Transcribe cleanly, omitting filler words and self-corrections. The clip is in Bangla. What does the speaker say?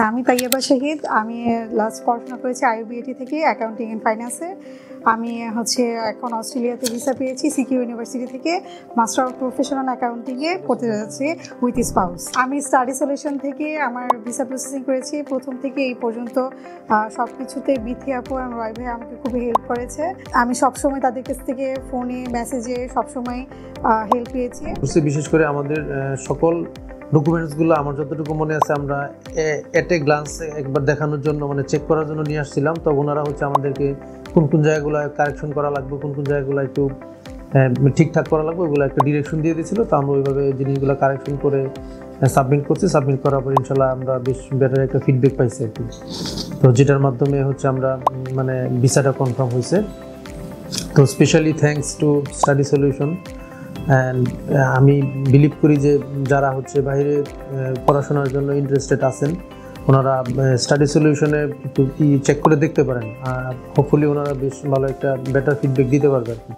আমি তাইয়েবা শহীদ। আমি লাস্ট পড়াশোনা করেছি আইইউবিএটি থেকে অ্যাকাউন্টিং অ্যান্ড ফাইন্যান্সে। আমি এখন অস্ট্রেলিয়াতে ভিসা পেয়েছি সিকিউ ইউনিভার্সিটি থেকে মাস্টার অফ প্রফেশনাল অ্যাকাউন্টিংয়ে পড়তে যাচ্ছি উইথ স্পাউস। আমি স্টাডি সলিউশন থেকে আমার ভিসা প্রসেসিং করেছি। প্রথম থেকে এই পর্যন্ত সব কিছুতে বিথি আপু এবং রয় ভাই আমাকে খুবই হেল্প করেছে। আমি সবসময় তাদের কাছ থেকে ফোনে মেসেজে সবসময় হেল্প পেয়েছি। বিশেষ করে আমাদের সকল ডকুমেন্টসগুলো আমার যতটুকু মনে আছে আমরা এট এ গ্লান্স একবার দেখানোর জন্য চেক করার জন্য নিয়ে আসছিলাম। তো ওনারা আমাদেরকে কোন কোন জায়গাগুলো কারেকশন করা লাগবে, কোন কোন জায়গাগুলো একটু ঠিকঠাক করা লাগবে ওগুলো একটা ডিরেকশন দিয়ে দিয়েছিল। তো আমরা ওইভাবে জিনিসগুলো কারেকশন করে সাবমিট করছি। সাবমিট করার পর ইনশাল্লাহ আমরা বেশ বেটার একটা ফিডব্যাক পাইছি আর কি। তো যেটার মাধ্যমে আমরা ভিসাটা কনফার্ম হয়েছে। তো specially thanks to study solution. And আমি বিলিভ করি যে যারা বাইরে পড়াশোনার জন্য ইন্টারেস্টেড আছেন ওনারা স্টাডি সলিউশনে একটু চেক করে দেখতে পারেন। হোপফুলি ওনারা বেশ ভালো একটা বেটার ফিডব্যাক দিতে পারবে আর কি।